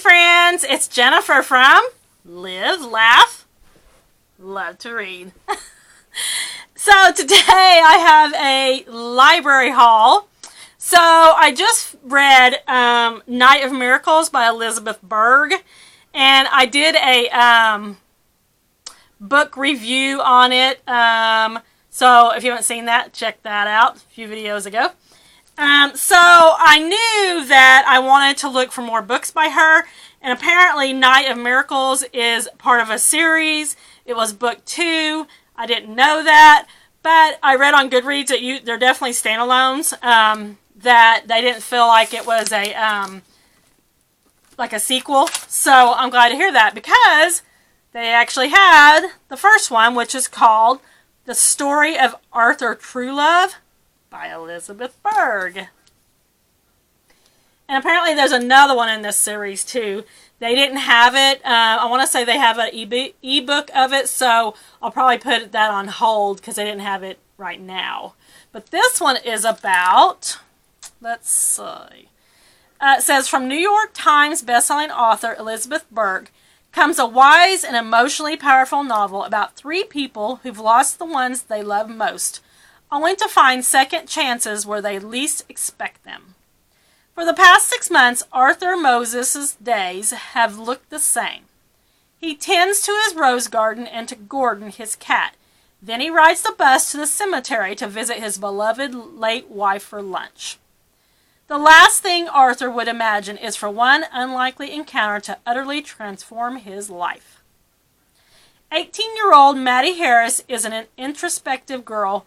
friends, it's Jennifer from Live, Laugh, Love to Read. So today I have a library haul. So I just read Night of Miracles by Elizabeth Berg, and I did a book review on it. So if you haven't seen that, check that out a few videos ago. So I knew that I wanted to look for more books by her, and apparently Night of Miracles is part of a series. It was book 2. I didn't know that, but I read on Goodreads that they're definitely standalones, that they didn't feel like it was a sequel. So I'm glad to hear that, because they actually had the first one, which is called The Story of Arthur Truelove by Elizabeth Berg. And apparently there's another one in this series too. They didn't have it. I want to say they have an ebook of it, so I'll probably put that on hold because they didn't have it right now. But this one is about, let's see. It says, from New York Times bestselling author Elizabeth Berg comes a wise and emotionally powerful novel about 3 people who've lost the ones they love most, only to find second chances where they least expect them. For the past 6 months, Arthur Moses' days have looked the same. He tends to his rose garden and to Gordon, his cat. Then he rides the bus to the cemetery to visit his beloved late wife for lunch. The last thing Arthur would imagine is for one unlikely encounter to utterly transform his life. 18-year-old Maddie Harris is an introspective girl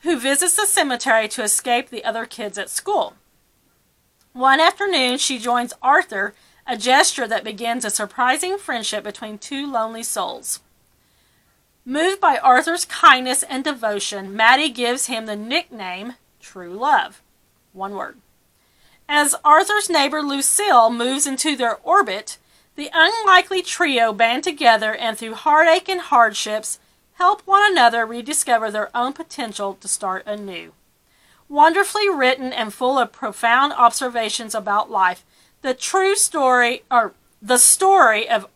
who visits the cemetery to escape the other kids at school. One afternoon, she joins Arthur, a gesture that begins a surprising friendship between 2 lonely souls. Moved by Arthur's kindness and devotion, Maddie gives him the nickname True Love. One word. As Arthur's neighbor Lucille moves into their orbit, the unlikely trio band together and through heartache and hardships help one another rediscover their own potential to start anew. Wonderfully written and full of profound observations about life, the story of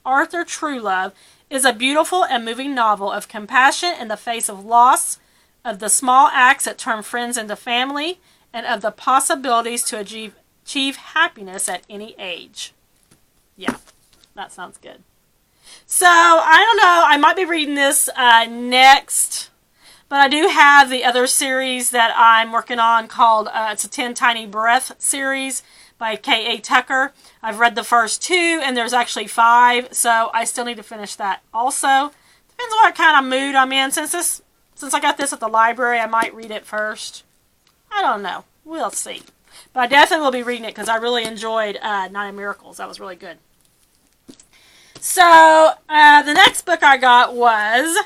Arthur Truelove is a beautiful and moving novel of compassion in the face of loss, of the small acts that turn friends into family, and of the possibilities to achieve happiness at any age. Yeah, that sounds good. So, I don't know, I might be reading this next, but I do have the other series that I'm working on called, it's a 10 Tiny Breath series by K.A. Tucker. I've read the first 2, and there's actually 5, so I still need to finish that also. Depends on what kind of mood I'm in. Since I got this at the library, I might read it first. I don't know. We'll see. But I definitely will be reading it because I really enjoyed Night of Miracles. That was really good. So, the next book I got was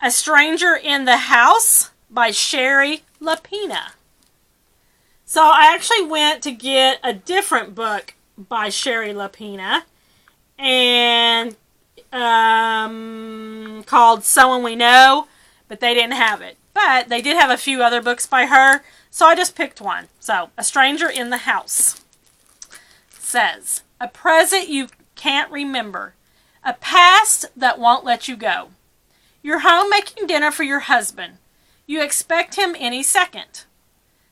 A Stranger in the House by Sherry Lapina. So, I actually went to get a different book by Sherry Lapina, and called Someone We Know, but they didn't have it. But they did have a few other books by her, so I just picked one. So, A Stranger in the House says, a present you can't remember. A past that won't let you go. You're home making dinner for your husband. You expect him any second.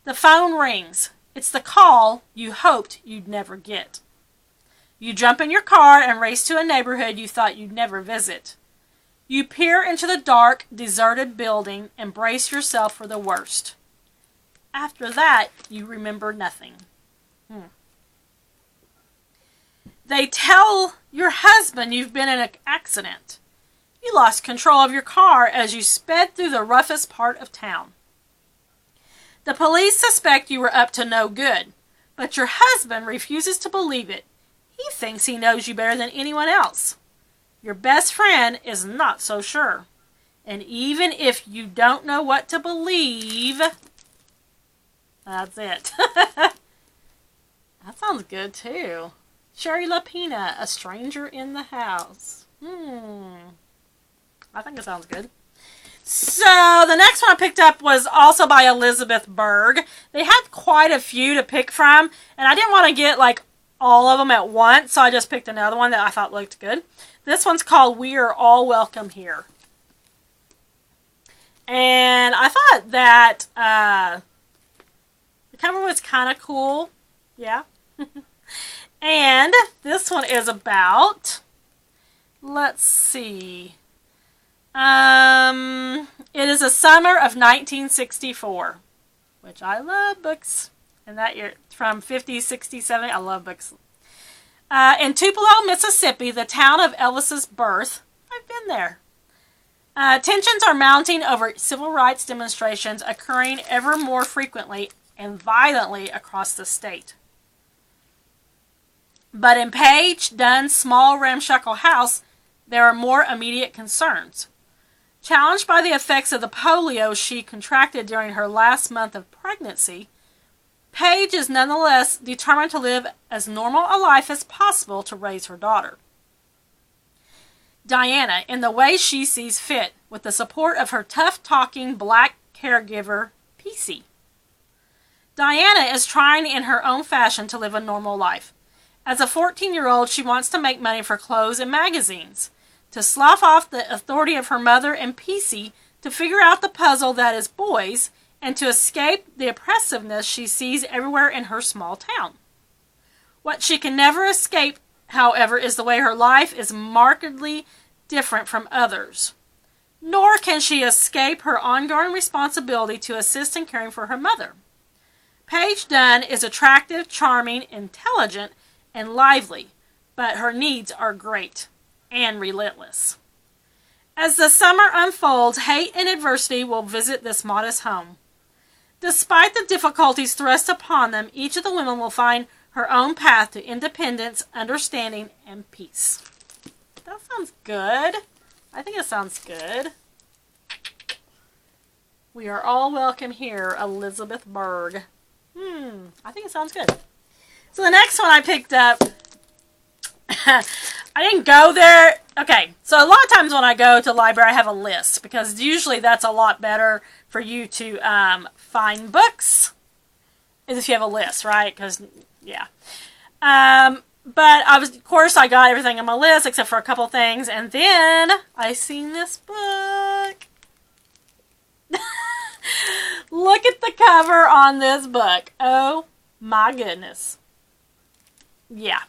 The phone rings. It's the call you hoped you'd never get. You jump in your car and race to a neighborhood you thought you'd never visit. You peer into the dark, deserted building and brace yourself for the worst. After that, you remember nothing. They tell your husband you've been in an accident. You lost control of your car as you sped through the roughest part of town. The police suspect you were up to no good, but your husband refuses to believe it. He thinks he knows you better than anyone else. Your best friend is not so sure. And even if you don't know what to believe, that's it. That sounds good too. Sherry Lapina, A Stranger in the House. I think it sounds good. So, the next one I picked up was also by Elizabeth Berg. They had quite a few to pick from, and I didn't want to get, like, all of them at once, so I just picked another one that I thought looked good. This one's called We Are All Welcome Here. And I thought that the cover was kind of cool. Yeah. And this one is about, let's see. It is a summer of 1964, which I love books. And that year, from 50, 60, 70, I love books. In Tupelo, Mississippi, the town of Elvis's birth, I've been there. Tensions are mounting over civil rights demonstrations occurring ever more frequently and violently across the state. But in Paige Dunn's small ramshackle house, there are more immediate concerns. Challenged by the effects of the polio she contracted during her last month of pregnancy, Paige is nonetheless determined to live as normal a life as possible to raise her daughter, Diana, in the way she sees fit, with the support of her tough-talking black caregiver, Peacey. Diana is trying in her own fashion to live a normal life. As a 14-year-old, she wants to make money for clothes and magazines, to slough off the authority of her mother and Peacey, to figure out the puzzle that is boys, and to escape the oppressiveness she sees everywhere in her small town. What she can never escape, however, is the way her life is markedly different from others. Nor can she escape her ongoing responsibility to assist in caring for her mother. Paige Dunn is attractive, charming, intelligent, and lively, but her needs are great and relentless. As the summer unfolds, hate and adversity will visit this modest home. Despite the difficulties thrust upon them, each of the women will find her own path to independence, understanding, and peace. That sounds good. I think it sounds good. We Are All Welcome Here, Elizabeth Berg. I think it sounds good. So the next one I picked up, I didn't go there. Okay, so a lot of times when I go to the library, I have a list, because usually that's a lot better for you to find books, is if you have a list, right? Because, yeah. But of course, I got everything on my list except for a couple things, and then I seen this book. Look at the cover on this book. Oh my goodness. Yeah.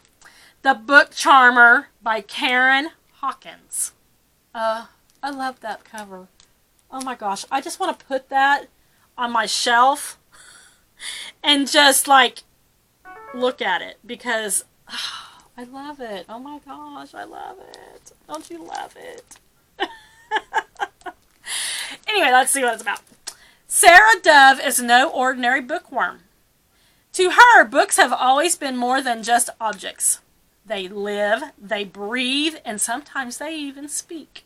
The Book Charmer by Karen Hawkins. I love that cover. Oh my gosh. I just want to put that on my shelf and just like look at it, because I love it. Oh my gosh, I love it. Don't you love it? Anyway, let's see what it's about. Sarah Dove is no ordinary bookworm. To her, books have always been more than just objects. They live, they breathe, and sometimes they even speak.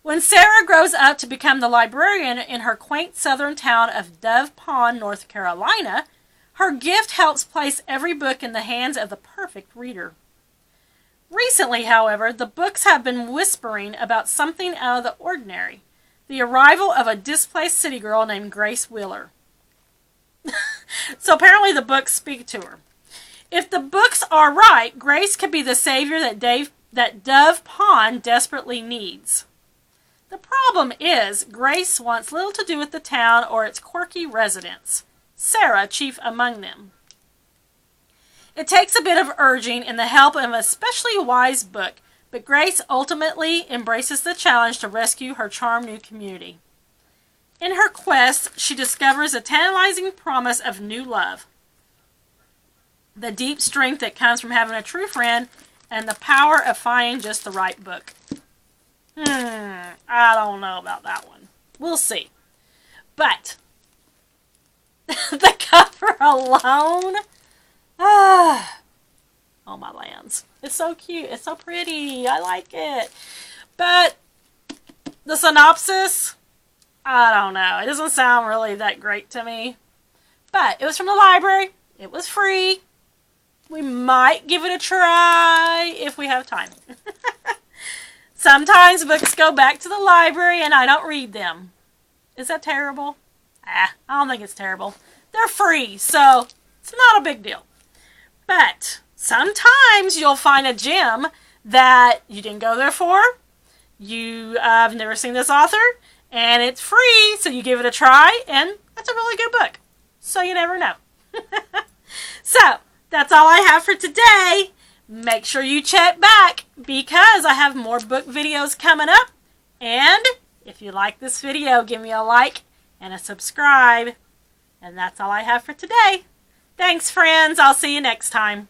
When Sarah grows up to become the librarian in her quaint southern town of Dove Pond, North Carolina, her gift helps place every book in the hands of the perfect reader. Recently, however, the books have been whispering about something out of the ordinary. The arrival of a displaced city girl named Grace Wheeler. So apparently the books speak to her. If the books are right, Grace could be the savior that Dove Pond desperately needs. The problem is, Grace wants little to do with the town or its quirky residents, Sarah chief among them. It takes a bit of urging and the help of an especially wise book, but Grace ultimately embraces the challenge to rescue her charmed new community. In her quest, she discovers a tantalizing promise of new love, the deep strength that comes from having a true friend, and the power of finding just the right book. I don't know about that one. We'll see. But the cover alone, oh my lands. It's so cute. It's so pretty. I like it. But the synopsis, I don't know. It doesn't sound really that great to me. But it was from the library. It was free. We might give it a try if we have time. Sometimes books go back to the library and I don't read them. Is that terrible? I don't think it's terrible. They're free, so it's not a big deal. But sometimes you'll find a gem that you didn't go there for. You have never seen this author, and it's free, so you give it a try, and it's a really good book. So you never know. So, that's all I have for today. Make sure you check back because I have more book videos coming up. And if you like this video, give me a like and a subscribe. And that's all I have for today. Thanks, friends. I'll see you next time.